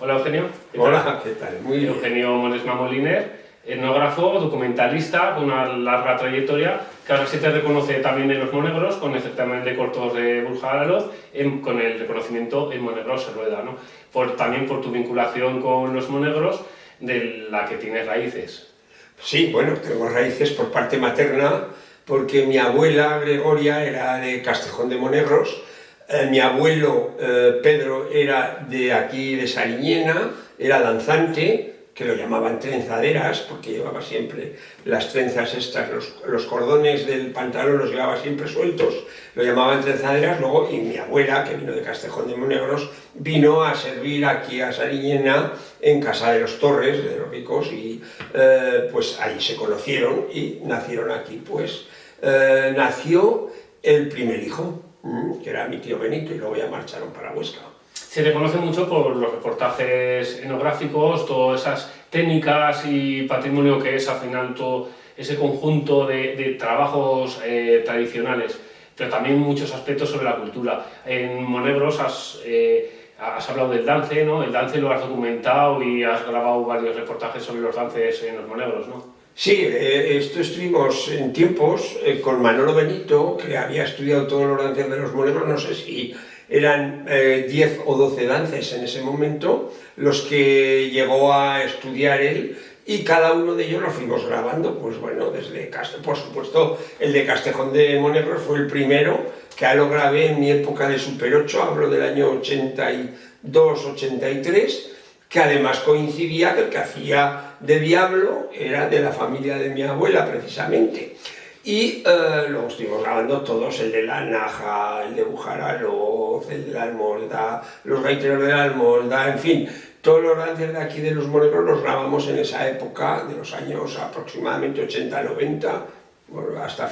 Hola Eugenio. Hola, ¿qué tal? Muy bien. Eugenio Moresma Moliner, etnógrafo, documentalista con una larga trayectoria que ahora se te reconoce también en los Monegros, con el certamen de cortos de Borja Araroz, con el reconocimiento en Monegros se rueda, ¿no? También por tu vinculación con los Monegros, de la que tienes raíces. Sí, bueno, tengo raíces por parte materna, porque mi abuela Gregoria era de Castejón de Monegros, mi abuelo Pedro era de aquí de Sariñena, era danzante, que lo llamaban trenzaderas, porque llevaba siempre las trenzas estas, los cordones del pantalón los llevaba siempre sueltos, lo llamaban trenzaderas. Luego, y mi abuela, que vino de Castejón de Monegros, vino a servir aquí a Sariñena, en casa de los Torres, de los ricos, y pues ahí se conocieron y nacieron aquí. Pues nació el primer hijo, que era mi tío Benito, y luego ya marcharon para Huesca. Se te conoce mucho por los reportajes etnográficos, todas esas técnicas y patrimonio que es al final todo ese conjunto de trabajos tradicionales, pero también muchos aspectos sobre la cultura. En Monegros has hablado del dance, ¿no? El dance lo has documentado y has grabado varios reportajes sobre los dances en los Monegros, ¿no? Sí, esto estuvimos en tiempos con Manolo Benito, que había estudiado todos los dances de los Monegros, no sé si eran 10 o 12 dances en ese momento, los que llegó a estudiar él, y cada uno de ellos lo fuimos grabando, pues bueno, desde Castejón, por supuesto, el de Castejón de Monegros fue el primero, que lo grabé en mi época de Super 8, hablo del año 82-83, que además coincidía que el que hacía de Diablo era de la familia de mi abuela, precisamente. Y luego estuvimos grabando todos, el de la Naja, el de Bujaraloz, el de la Almolda, los gaiteros de la Almolda, en fin, todos los dances de aquí de los Monegros los grabamos en esa época, de los años aproximadamente 80-90, bueno, hasta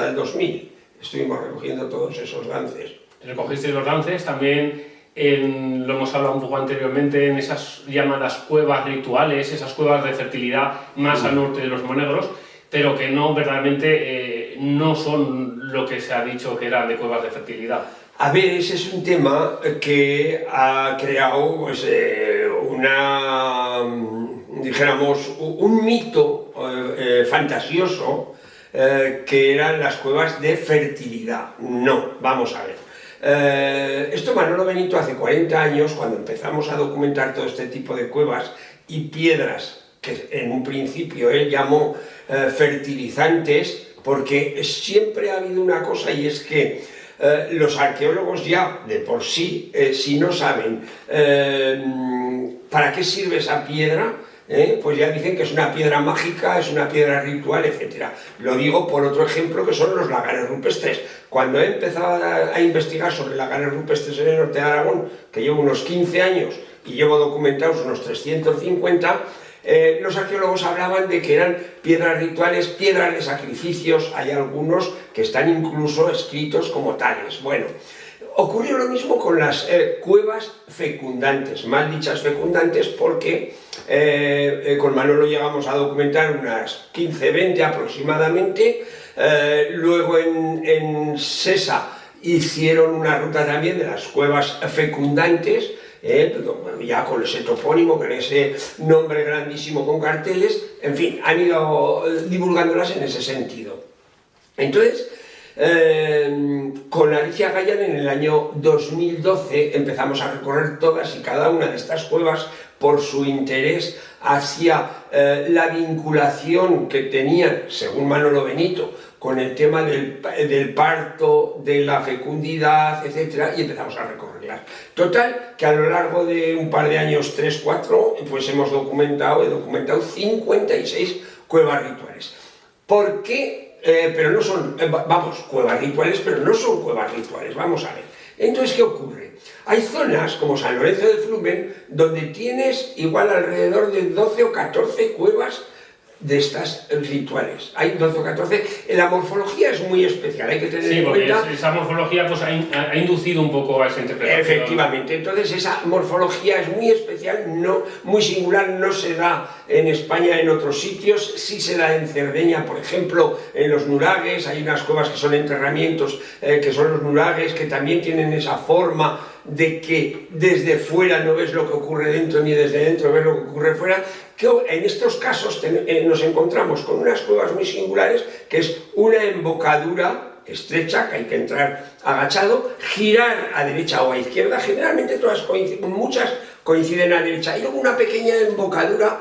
el 2000, estuvimos recogiendo todos esos dances. Recogiste los dances también. Lo hemos hablado un poco anteriormente, en esas llamadas cuevas rituales, esas cuevas de fertilidad más al norte de los Monegros, pero que no verdaderamente no son lo que se ha dicho que eran de cuevas de fertilidad. A ver, ese es un tema que ha creado pues, dijéramos, un mito fantasioso que eran las cuevas de fertilidad. No, vamos a ver. Esto Manolo Benito hace 40 años, cuando empezamos a documentar todo este tipo de cuevas y piedras, que en un principio él llamó fertilizantes, porque siempre ha habido una cosa, y es que los arqueólogos ya de por sí, si no saben para qué sirve esa piedra, pues ya dicen que es una piedra mágica, es una piedra ritual, etc. Lo digo por otro ejemplo, que son los lagares rupestres. Cuando he empezado a investigar sobre lagares rupestres en el norte de Aragón, que llevo unos 15 años y llevo documentados unos 350, los arqueólogos hablaban de que eran piedras rituales, piedras de sacrificios. Hay algunos que están incluso escritos como tales. Bueno, ocurrió lo mismo con las cuevas fecundantes, mal dichas fecundantes, porque con Manolo llegamos a documentar unas 15-20 aproximadamente. Luego en Sesa hicieron una ruta también de las cuevas fecundantes, ya con ese topónimo, con ese nombre grandísimo con carteles, en fin, han ido divulgándolas en ese sentido. Entonces, con Alicia Gallán en el año 2012 empezamos a recorrer todas y cada una de estas cuevas por su interés hacia la vinculación que tenían, según Manolo Benito, con el tema del parto, de la fecundidad, etc., y empezamos a recorrerlas. Total, que a lo largo de un par de años, 3-4, pues he documentado 56 cuevas rituales. ¿Por qué? Pero no son, cuevas rituales, pero no son cuevas rituales, vamos a ver. Entonces, ¿qué ocurre? Hay zonas, como San Lorenzo del Flumen, donde tienes igual alrededor de 12 o 14 cuevas de estas rituales. Hay 12 o 14. La morfología es muy especial, hay que tener en cuenta. Sí, esa morfología pues, ha inducido un poco a esa interpretación. Efectivamente, entonces esa morfología es muy especial, no, muy singular, no se da en España en otros sitios, sí se da en Cerdeña, por ejemplo, en los nuragues. Hay unas cuevas que son enterramientos, que son los nuragues, que también tienen esa forma de que desde fuera no ves lo que ocurre dentro ni desde dentro ves lo que ocurre fuera, que en estos casos nos encontramos con unas cuevas muy singulares, que es una embocadura estrecha, que hay que entrar agachado, girar a derecha o a izquierda, generalmente muchas coinciden a derecha, y luego una pequeña embocadura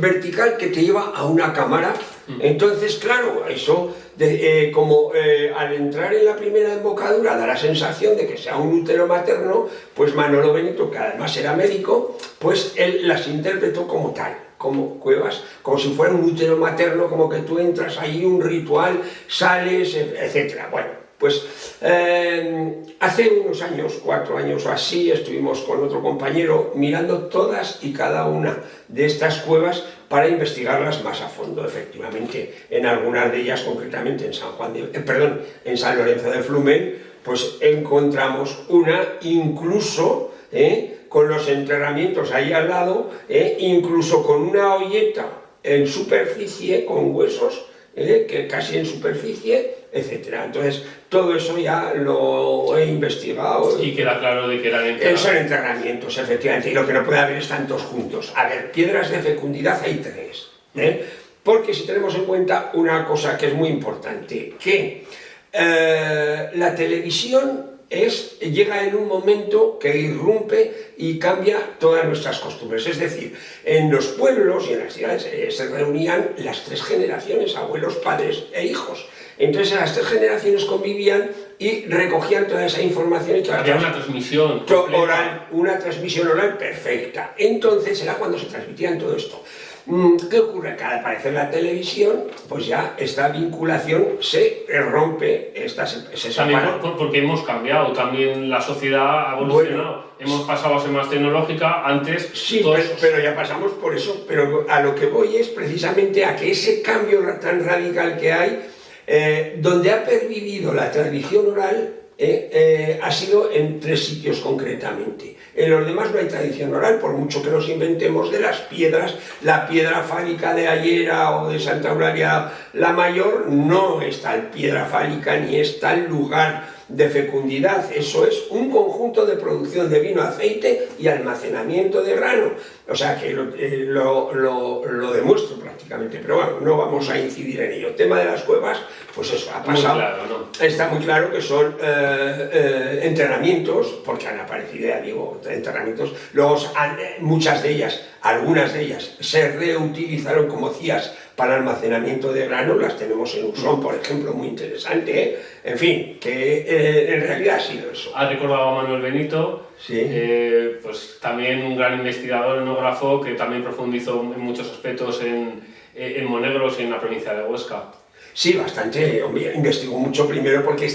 vertical que te lleva a una cámara. Entonces, claro, eso, al entrar en la primera embocadura da la sensación de que sea un útero materno, pues Manolo Benito, que además era médico, pues él las interpretó como tal, como cuevas, como si fuera un útero materno, como que tú entras ahí, un ritual, sales, etc. Bueno, pues hace unos años, 4 años o así, estuvimos con otro compañero mirando todas y cada una de estas cuevas para investigarlas más a fondo. Efectivamente, en algunas de ellas, concretamente en en San Lorenzo de Flumen, pues encontramos una incluso con los enterramientos ahí al lado, incluso con una olleta en superficie, con huesos, que casi en superficie, etc. Entonces, todo eso ya lo he investigado. Y queda claro de que eran enterramientos. Son enterramientos, efectivamente, y lo que no puede haber es tantos juntos. A ver, piedras de fecundidad hay 3, porque si tenemos en cuenta una cosa que es muy importante, que la televisión llega en un momento que irrumpe y cambia todas nuestras costumbres. Es decir, en los pueblos y en las ciudades se reunían las 3 generaciones, abuelos, padres e hijos. Entonces las 3 generaciones convivían y recogían toda esa información. Y había una transmisión oral, una transmisión oral perfecta. Entonces era cuando se transmitían todo esto. ¿Qué ocurre? Que al aparecer la televisión, pues ya esta vinculación se rompe, se separa. También porque hemos cambiado, también la sociedad ha evolucionado. Bueno, hemos pasado a ser más tecnológica, antes... Sí, pero ya pasamos por eso, pero a lo que voy es precisamente a que ese cambio tan radical que hay, donde ha pervivido la tradición oral, ha sido en 3 sitios concretamente. En los demás no hay tradición oral, por mucho que nos inventemos de las piedras. La piedra fálica de Ayera o de Santa Eulalia la Mayor no es tal piedra fálica ni es tal lugar de fecundidad. Eso es un conjunto de producción de vino, aceite y almacenamiento de grano. O sea que lo demuestro prácticamente, pero bueno, no vamos a incidir en ello. El tema de las cuevas, pues eso ha pasado. Muy claro, ¿no? Está muy claro que son enterramientos, porque han aparecido, ya digo, enterramientos. Luego, muchas de ellas, algunas de ellas, se reutilizaron como cías para almacenamiento de grano. Las tenemos en Usón, por ejemplo, muy interesante. En fin, que en realidad ha sido eso. Ha recordado a Manuel Benito. Sí. Pues también un gran investigador, etnógrafo, que también profundizó en muchos aspectos en Monegros y en la provincia de Huesca. Sí, bastante. Investigó mucho primero porque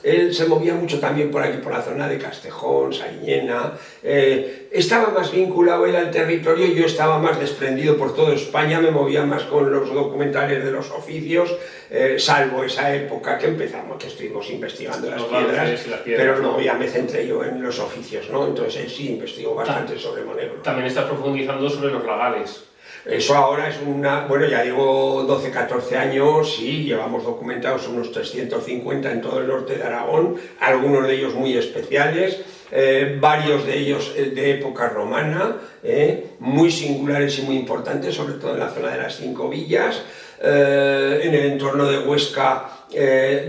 él se movía mucho también por aquí, por la zona de Castejón, Sariñena. Estaba más vinculado él al territorio, yo estaba más desprendido por toda España, me movía más con los documentales de los oficios, salvo esa época que estuvimos investigando las piedras, pero luego ya me centré yo en los oficios, ¿no? Entonces él sí investigó bastante sobre Monegros. También está profundizando sobre los lagares. Eso ahora es bueno, ya llevo 12, 14 años y llevamos documentados unos 350 en todo el norte de Aragón, algunos de ellos muy especiales, varios de ellos de época romana, muy singulares y muy importantes, sobre todo en la zona de las 5 villas. En el entorno de Huesca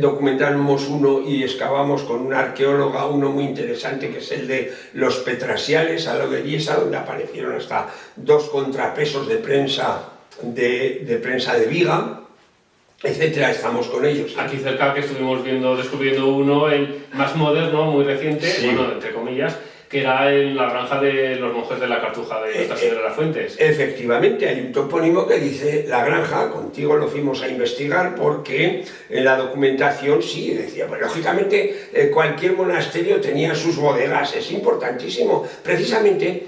documentamos uno y excavamos con una arqueóloga uno muy interesante, que es el de los Petrasiales, a lo de Lliesa, donde aparecieron hasta 2 contrapesos de prensa de viga, etcétera. Estamos con ellos. Aquí cerca, que estuvimos descubriendo uno, el más moderno, muy reciente, sí. Bueno, entre comillas, que era en la granja de los monjes de la Cartuja de Nuestra Señora de las Fuentes. Efectivamente, hay un topónimo que dice la granja. Contigo lo fuimos a investigar porque en la documentación sí decía, pues lógicamente cualquier monasterio tenía sus bodegas, es importantísimo. Precisamente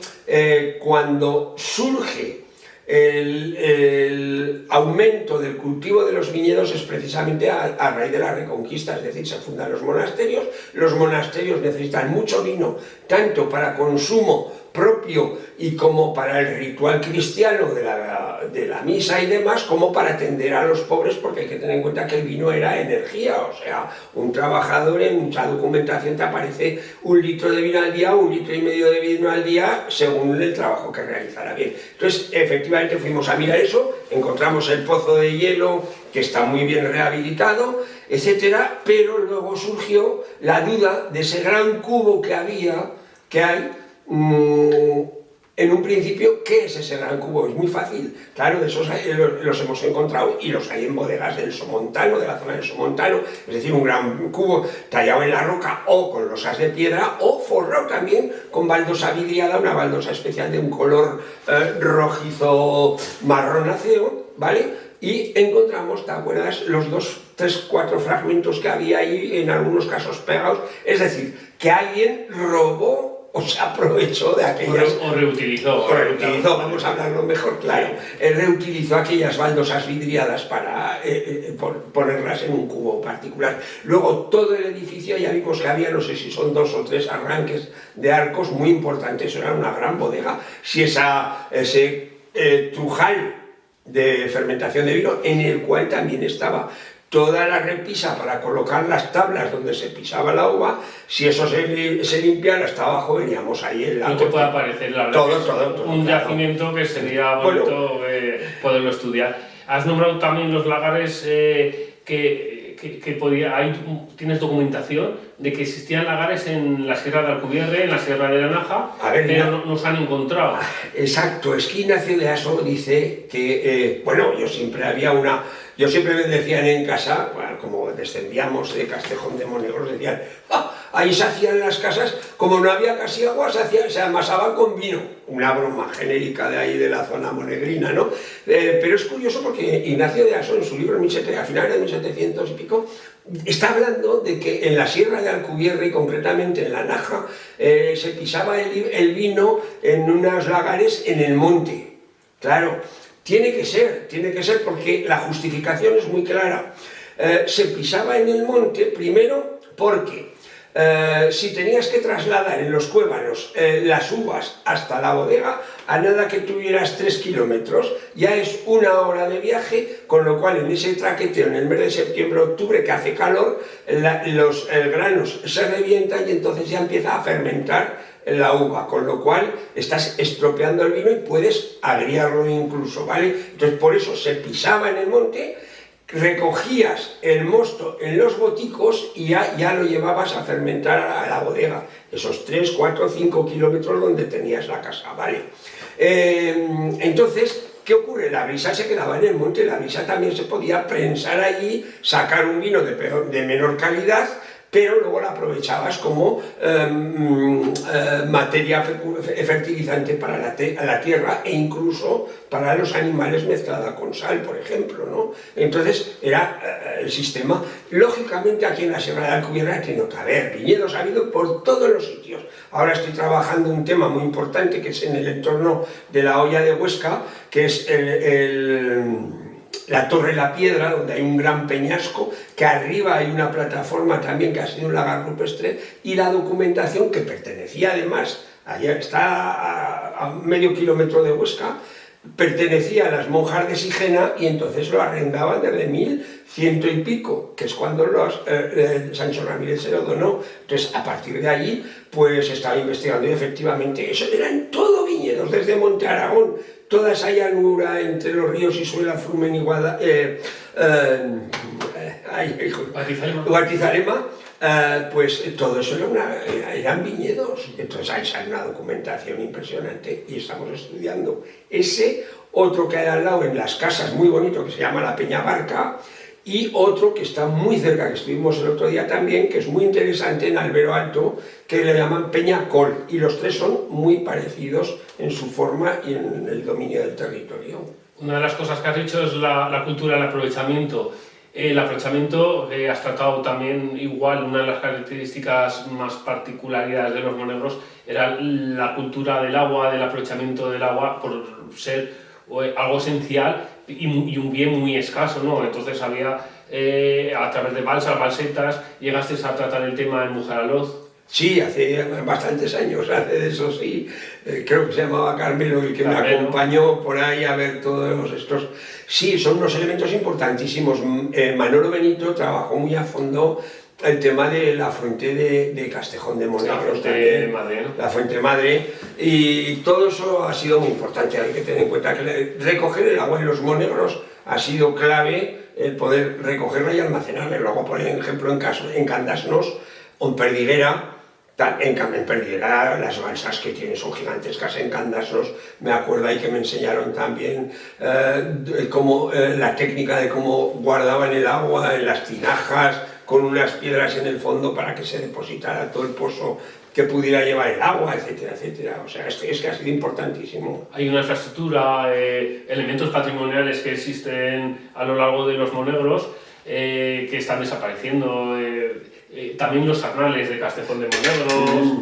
cuando surge el aumento del cultivo de los viñedos es precisamente a raíz de la Reconquista, es decir, se fundan los monasterios necesitan mucho vino, tanto para consumo propio y como para el ritual cristiano de la misa y demás, como para atender a los pobres, porque hay que tener en cuenta que el vino era energía, o sea, un trabajador en mucha documentación te aparece 1 litro de vino al día, 1,5 litros de vino al día, según el trabajo que realizara bien. Entonces, efectivamente fuimos a mirar eso, encontramos el pozo de hielo, que está muy bien rehabilitado, etcétera, pero luego surgió la duda de ese gran cubo que hay, en un principio, ¿qué es ese gran cubo? Es muy fácil, claro, de esos los hemos encontrado y los hay en bodegas del Somontano, de la zona del Somontano, es decir, un gran cubo tallado en la roca o con losas de piedra o forrado también con baldosa vidriada, una baldosa especial de un color rojizo marronáceo, ¿vale? Y encontramos, ¿te acuerdas? Los 2, 3, 4 fragmentos que había ahí, en algunos casos pegados, es decir, que alguien robó o se aprovechó de aquellas... O reutilizó. Vamos a hablarlo mejor, claro. Reutilizó aquellas baldosas vidriadas para ponerlas en un cubo particular. Luego, todo el edificio, ya vimos que había, no sé si son 2 o 3 arranques de arcos muy importantes, era una gran bodega. Si ese trujal de fermentación de vino, en el cual también estaba toda la repisa para colocar las tablas donde se pisaba la uva, si eso se limpiara hasta abajo, veníamos ahí en la... No te puede parecer, la verdad, todo, un claro. Yacimiento que sería bonito poderlo estudiar. Has nombrado también los lagares que podía... ¿Tienes documentación de que existían lagares en la Sierra de Alcubierre, en la Sierra de la Naja, pero no se han encontrado? Exacto, es que Ignacio de Aso dice que, yo siempre me decían en casa, bueno, como descendíamos de Castejón de Monegros, decían, ahí se hacían las casas, como no había casi agua, se amasaban con vino. Una broma genérica de ahí de la zona monegrina, ¿no? Pero es curioso porque Ignacio de Aso, en su libro a finales de 1700 y pico, está hablando de que en la Sierra de Alcubierre, y concretamente en la Naja, se pisaba el vino en unos lagares en el monte. Claro, tiene que ser porque la justificación es muy clara. Se pisaba en el monte, primero, porque si tenías que trasladar en los cuévanos las uvas hasta la bodega, a nada que tuvieras 3 kilómetros, ya es 1 hora de viaje, con lo cual en ese traqueteo, en el mes de septiembre-octubre, que hace calor, los granos se revientan y entonces ya empieza a fermentar la uva, con lo cual estás estropeando el vino y puedes agriarlo incluso, ¿vale? Entonces por eso se pisaba en el monte, recogías el mosto en los boticos y ya lo llevabas a fermentar a la bodega, esos 3, 4, 5 kilómetros donde tenías la casa, ¿vale? Entonces, ¿qué ocurre? La brisa se quedaba en el monte, la brisa también se podía prensar allí, sacar un vino de menor calidad, pero luego la aprovechabas como materia fertilizante para la tierra e incluso para los animales mezclada con sal, por ejemplo, ¿no? Entonces era el sistema. Lógicamente aquí en la Sierra de Alcubierre ha tenido que haber viñedos, ha habido por todos los sitios. Ahora estoy trabajando un tema muy importante que es en el entorno de la Hoya de Huesca, que es la Torre La Piedra, donde hay un gran peñasco, que arriba hay una plataforma también que ha sido un lagar rupestre, y la documentación que pertenecía además, allá está a medio kilómetro de Huesca, pertenecía a las monjas de Sigena y entonces lo arrendaban desde 1100 y pico, que es cuando Sancho Ramírez se lo donó. Entonces, a partir de allí, pues estaba investigando y efectivamente eso eran todo viñedos, desde Monte Aragón, toda esa llanura entre los ríos Isuela, Frumen y Guatizarema, pues todo eso eran viñedos. Entonces ahí sale una documentación impresionante y estamos estudiando ese, otro que hay al lado en las casas muy bonito que se llama la Peña Barca, y otro que está muy cerca, que estuvimos el otro día también, que es muy interesante en Albero Alto, que le llaman Peña Col, y los tres son muy parecidos en su forma y en el dominio del territorio. Una de las cosas que has dicho es la cultura del aprovechamiento. El aprovechamiento, has tratado también igual, una de las características más particularidades de los monegros era la cultura del agua, del aprovechamiento del agua, por ser algo esencial y un bien muy escaso, ¿no? Entonces había, a través de balsas, balsetas, llegaste a tratar el tema en Mujeraloz. Sí, hace bastantes años, hace de eso sí, creo que se llamaba Carmelo el que me acompañó por ahí a ver todos estos. Sí, son unos elementos importantísimos. Manolo Benito trabajó muy a fondo el tema de la fuente de Castejón de Monegros, la fuente madre, y todo eso ha sido muy importante. Hay que tener en cuenta que recoger el agua en los Monegros ha sido clave, el poder recogerla y almacenarla. Luego, por ejemplo, en Candasnos o en Perdiguera, en Perdiguera las balsas que tienen son gigantescas. En Candasnos me acuerdo ahí que me enseñaron también la técnica de cómo guardaban el agua en las tinajas, con unas piedras en el fondo para que se depositara todo el pozo que pudiera llevar el agua, etcétera, etcétera. O sea, es que ha sido importantísimo. Hay una infraestructura, elementos patrimoniales que existen a lo largo de los Monegros que están desapareciendo. También los sarnales de Castejón de Monegros.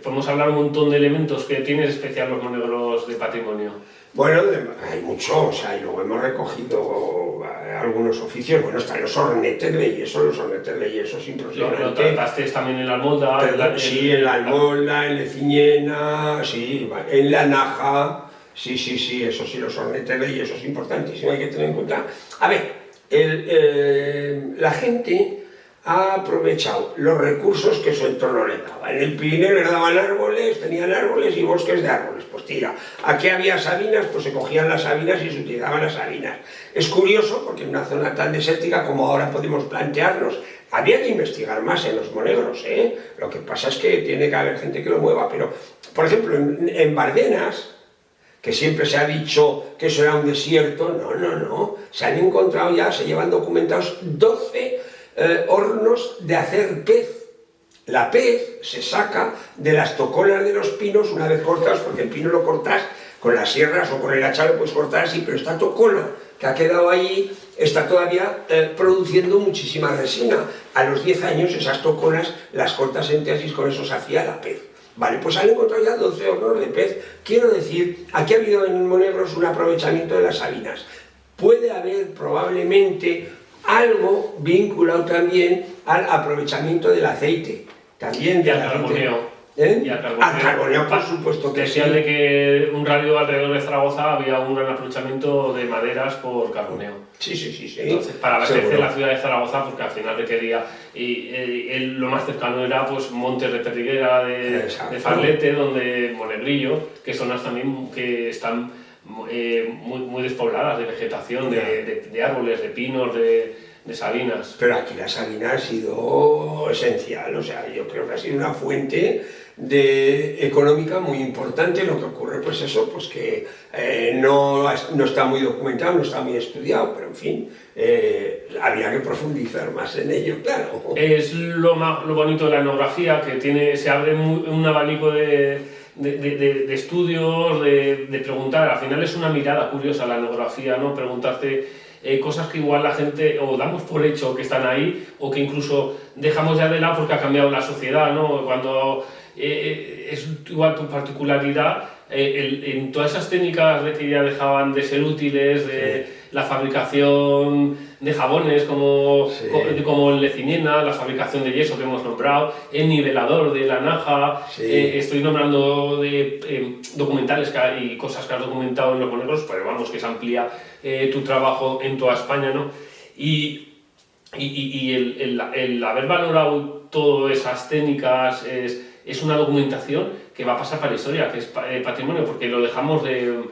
Podemos hablar un montón de elementos que tienen especial los Monegros de patrimonio. Bueno, hay mucho, o sea, y luego hemos recogido algunos oficios. Bueno, están los hornetes de yeso, los es impresionante. Lo trataste también en la Almolda. Sí, en la Almolda, en Leciñena, sí, en la Naja, sí, eso sí, los hornetes de yeso es importantísimo, hay que tener en cuenta. A ver, la gente ha aprovechado los recursos que su entorno le daba. En el Pirineo les daban árboles, tenían árboles y bosques de árboles. Pues tira, aquí había sabinas, pues se cogían las sabinas y se utilizaban las sabinas. Es curioso porque en una zona tan desértica como ahora podemos plantearnos, había que investigar más en los Monegros, ¿eh? Lo que pasa es que tiene que haber gente que lo mueva, pero, por ejemplo, en Bardenas, que siempre se ha dicho que eso era un desierto, no, se han encontrado ya, se llevan documentados 12 hornos de hacer pez. La pez se saca de las tocolas de los pinos una vez cortados, porque el pino lo cortas con las sierras o con el hacha, lo puedes cortar así, pero esta tocola que ha quedado ahí está todavía produciendo muchísima resina. A los 10 años esas tocolas las cortas en tesis, con eso se hacía la pez. Vale, pues han encontrado ya 12 hornos de pez. Quiero decir, aquí ha habido en Monegros un aprovechamiento de las sabinas. Puede haber probablemente algo vinculado también al aprovechamiento del aceite, también del carboneo. Y al carboneo, por supuesto que sí. Decían de que un radio alrededor de Zaragoza había un gran aprovechamiento de maderas por carboneo. Sí. Entonces, para abastecer la ciudad de Zaragoza, porque al final requería, lo más cercano era pues Montes de Perdiguera, de Farlete, donde Monegrillo, que zonas también que están muy despobladas de vegetación, de árboles, de pinos, de sabinas. Pero aquí la sabina ha sido esencial, o sea, yo creo que ha sido una fuente económica muy importante. Lo que ocurre, pues eso, pues que no está muy documentado, no está muy estudiado, pero en fin, habría que profundizar más en ello, claro. Es lo bonito de la etnografía, que se abre un abanico de estudios, de preguntar. Al final es una mirada curiosa la etnografía, ¿no? Preguntarte cosas que igual la gente o damos por hecho que están ahí, o que incluso dejamos ya de lado porque ha cambiado la sociedad, ¿no? Cuando es igual tu particularidad, en todas esas técnicas de que ya dejaban de ser útiles, de la fabricación de jabones como en Leciñena, la fabricación de yeso que hemos nombrado, el nivelador de la Naja, estoy nombrando documentales y cosas que has documentado en los Monegros, pero vamos, que se amplía tu trabajo en toda España, ¿no? Y el haber valorado todas esas técnicas es una documentación que va a pasar para la historia, que es patrimonio, porque lo dejamos de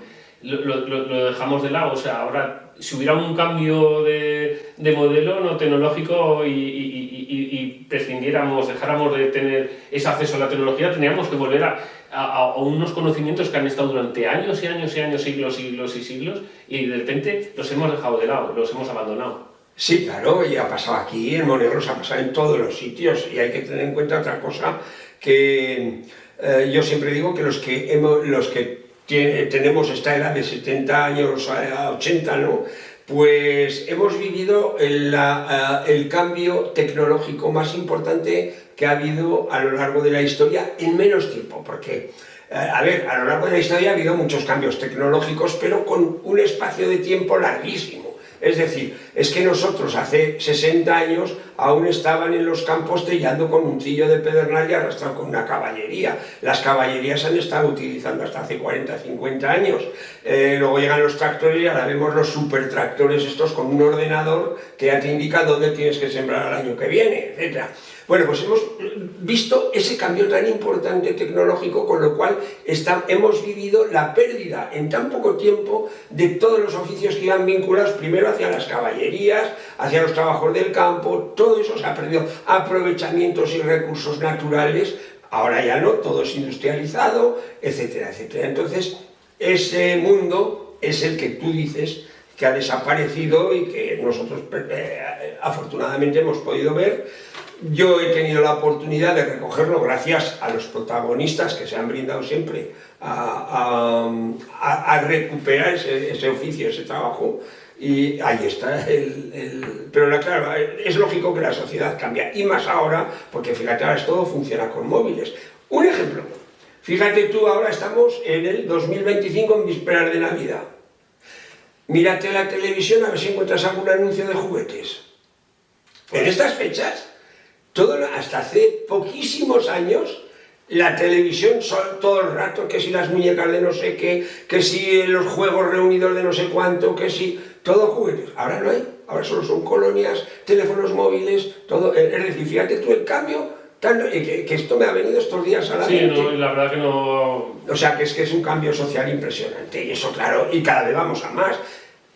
lado. O sea, ahora, si hubiera un cambio de modelo no tecnológico y prescindiéramos, dejáramos de tener ese acceso a la tecnología, tendríamos que volver a unos conocimientos que han estado durante años y años y años, siglos y siglos, y de repente los hemos dejado de lado, los hemos abandonado. Sí, claro, y ha pasado aquí, en Monegros ha pasado en todos los sitios, y hay que tener en cuenta otra cosa, que yo siempre digo que los que tenemos esta edad de 70 años a 80, ¿no? Pues hemos vivido el cambio tecnológico más importante que ha habido a lo largo de la historia en menos tiempo, porque a lo largo de la historia ha habido muchos cambios tecnológicos, pero con un espacio de tiempo larguísimo. Es decir, es que nosotros hace 60 años aún estaban en los campos trillando con un trillo de pedernal y arrastrado con una caballería. Las caballerías se han estado utilizando hasta hace 40, 50 años. Luego llegan los tractores y ahora vemos los supertractores estos con un ordenador que ya te indica dónde tienes que sembrar el año que viene, etc. Bueno, pues hemos visto ese cambio tan importante tecnológico, con lo cual hemos vivido la pérdida en tan poco tiempo de todos los oficios que iban vinculados primero hacia las caballerías, hacia los trabajos del campo. Todo eso se ha perdido, aprovechamientos y recursos naturales, ahora ya no, todo es industrializado, etcétera, etcétera. Entonces, ese mundo es el que tú dices que ha desaparecido y que nosotros afortunadamente hemos podido ver. Yo he tenido la oportunidad de recogerlo gracias a los protagonistas que se han brindado siempre a recuperar ese oficio, ese trabajo, y ahí está pero claro, es lógico que la sociedad cambia, y más ahora, porque fíjate, ahora todo funciona con móviles. Un ejemplo, fíjate tú, ahora estamos en el 2025, en vísperas de Navidad. Mírate la televisión a ver si encuentras algún anuncio de juguetes. En estas fechas, hasta hace poquísimos años, la televisión todo el rato, que si las muñecas de no sé qué, que si los juegos reunidos de no sé cuánto, que si todo juguetes. Ahora no hay, ahora solo son colonias, teléfonos móviles, todo. Es decir, fíjate tú el cambio, que esto me ha venido estos días a la mente. Sí, no, la verdad que no... O sea, que es un cambio social impresionante, y eso claro, y cada vez vamos a más.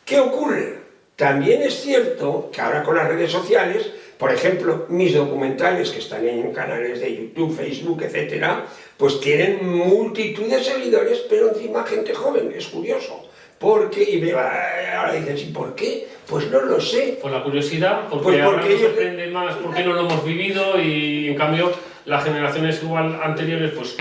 ¿Qué ocurre? También es cierto que ahora con las redes sociales, por ejemplo, mis documentales que están en canales de YouTube, Facebook, etcétera, pues tienen multitud de seguidores, pero encima gente joven, es curioso. Ahora dicen, ¿sí, por qué? Pues no lo sé. Por la curiosidad, porque pues ahora nos sorprende más, porque no lo hemos vivido, y en cambio las generaciones igual anteriores pues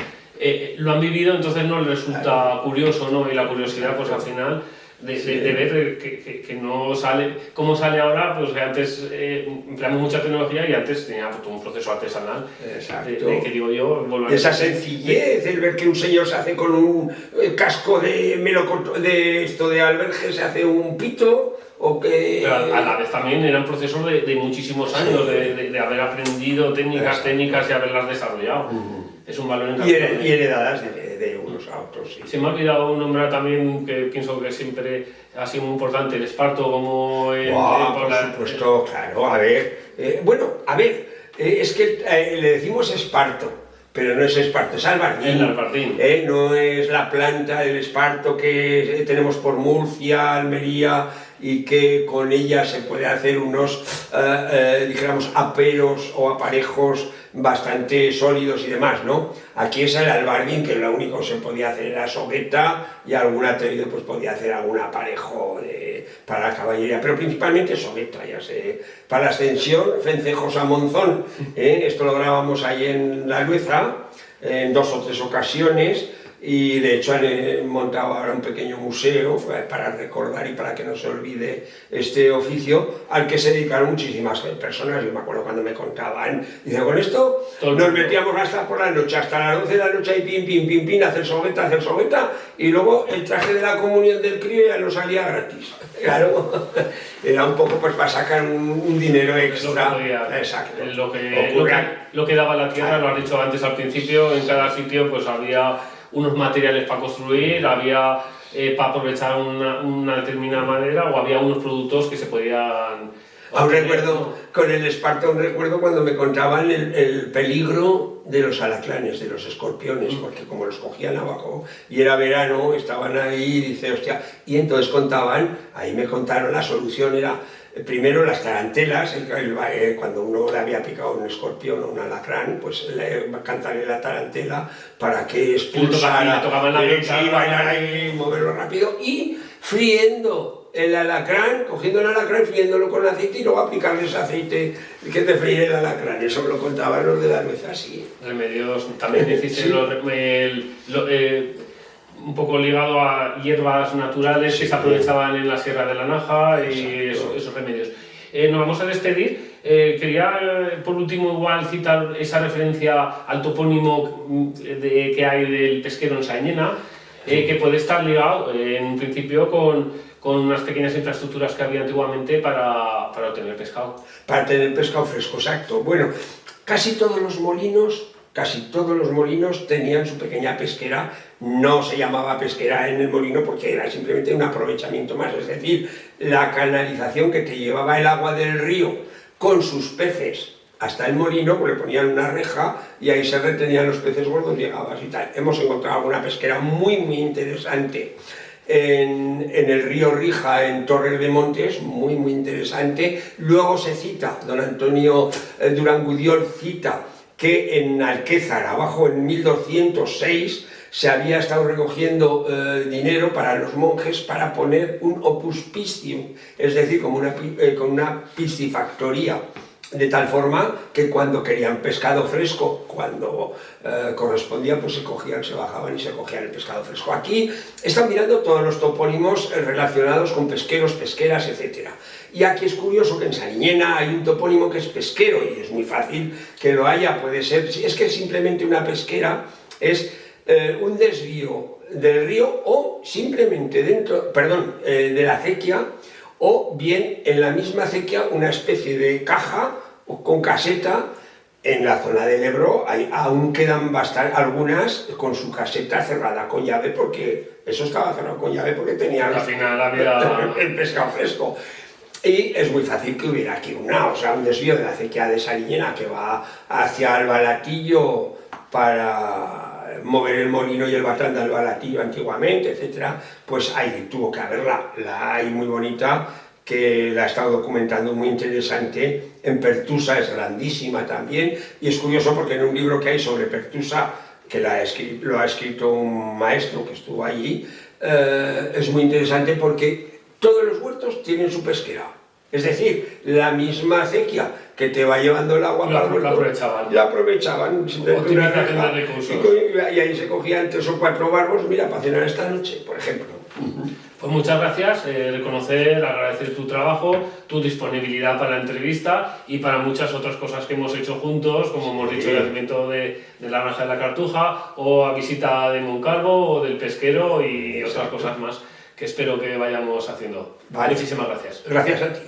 lo han vivido, entonces no les resulta curioso, ¿no? Y la curiosidad pues al final... De ver que no sale, como sale ahora, pues que antes empleamos mucha tecnología y antes tenía todo un proceso artesanal. Exacto. Que digo yo, esa sencillez, el ver que un señor se hace con un casco de albergue, se hace un pito, o que... Pero a la vez también eran procesos de muchísimos años, de haber aprendido técnicas y haberlas desarrollado. Es un valor encantador. Y heredadas de unos a otros. Sí. Se me ha olvidado un nombre también que pienso que siempre ha sido muy importante, el esparto, como... por supuesto, claro, a ver. Es que le decimos esparto, pero no es esparto, es albardín. El albardín. No es la planta del esparto que tenemos por Murcia, Almería, y que con ella se puede hacer unos, dijéramos, aperos o aparejos bastante sólidos y demás, ¿no? Aquí es el albardín, que lo único que se podía hacer era sogueta, y algún atrevido pues podía hacer algún aparejo para la caballería, pero principalmente sogueta, ya sé. Para la ascensión, vencejos a Monzón, esto lo grabamos ahí en La Lueza, en 2 o 3 ocasiones, y de hecho han montado ahora un pequeño museo para recordar y para que no se olvide este oficio al que se dedicaron muchísimas personas. Yo me acuerdo cuando me contaban, dice, con esto nos metíamos hasta por la noche, hasta las 12 de la noche, y pin, hacer sogueta, y luego el traje de la comunión del crío ya no salía gratis. Claro, era un poco pues para sacar un dinero extra. Exacto. Lo que daba la tierra, lo has dicho antes al principio, en cada sitio pues había unos materiales para construir, había para aprovechar una determinada manera, o había unos productos que se podían... Aún recuerdo, con el esparto, recuerdo cuando me contaban el peligro de los alacranes, de los escorpiones, porque como los cogían abajo y era verano, estaban ahí, y dice, hostia, y entonces ahí me contaron, la solución era, primero las tarantelas, cuando uno le había picado un escorpión o un alacrán, pues cantarle la tarantela para que expulsara, bailar ahí, moverlo rápido, y friendo el alacrán, cogiendo el alacrán, friéndolo con aceite, y luego aplicarle ese aceite que te fríe el alacrán. Eso me lo contaban los de La Lueza, así. Remedios, también existen sí. Un poco ligado a hierbas naturales que se aprovechaban en la Sierra de la Naja, y esos remedios. Nos vamos a despedir. Quería por último igual citar esa referencia al topónimo que hay del pesquero en Sañena. que puede estar ligado en un principio con unas pequeñas infraestructuras que había antiguamente para obtener pescado. Para tener pescado fresco, exacto. Bueno, casi todos los molinos tenían su pequeña pesquera. No se llamaba pesquera en el molino porque era simplemente un aprovechamiento más, es decir, la canalización que te llevaba el agua del río con sus peces hasta el molino, pues le ponían una reja y ahí se retenían los peces gordos, llegabas y tal. Hemos encontrado alguna pesquera muy interesante en el río Rija, en Torres de Montes, muy interesante. Luego se cita, don Antonio Durán Gudiol cita que en Alquézar, abajo en 1206, se había estado recogiendo dinero para los monjes para poner un opus piscium, es decir, como con una piscifactoría, de tal forma que cuando querían pescado fresco, cuando correspondía, pues se bajaban y se cogían el pescado fresco. Aquí están mirando todos los topónimos relacionados con pesqueros, pesqueras, etc. Y aquí es curioso que en Sariñena hay un topónimo que es pesquero, y es muy fácil que lo haya, puede ser, si es que simplemente una pesquera es un desvío del río o simplemente de la acequia, o bien en la misma acequia una especie de caja o con caseta. En la zona del Ebro aún quedan algunas con su caseta cerrada con llave, porque eso estaba cerrado con llave porque tenían al final había el pescado fresco. Y es muy fácil que hubiera aquí un desvío de la acequia de Sariñena que va hacia el Balatillo para mover el molino y el batán del Balatillo antiguamente, etcétera. Pues ahí tuvo que haberla. La hay muy bonita, que la he estado documentando, muy interesante. En Pertusa es grandísima también, y es curioso porque en un libro que hay sobre Pertusa, que lo ha escrito un maestro que estuvo allí, es muy interesante porque todos los huertos tienen su pesquera. Es decir, la misma acequia que te va llevando el agua la aprovechaban. La aprovechaban. Optimización de recursos. Y ahí se cogían 3 o 4 barbos, mira, para cenar esta noche, por ejemplo. Pues muchas gracias, reconocer, agradecer tu trabajo, tu disponibilidad para la entrevista y para muchas otras cosas que hemos hecho juntos, como hemos dicho, el nacimiento de la Granja de la Cartuja, o a visita de Moncargo o del pesquero y otras cosas más que espero que vayamos haciendo. Vale. Muchísimas gracias. Gracias a ti.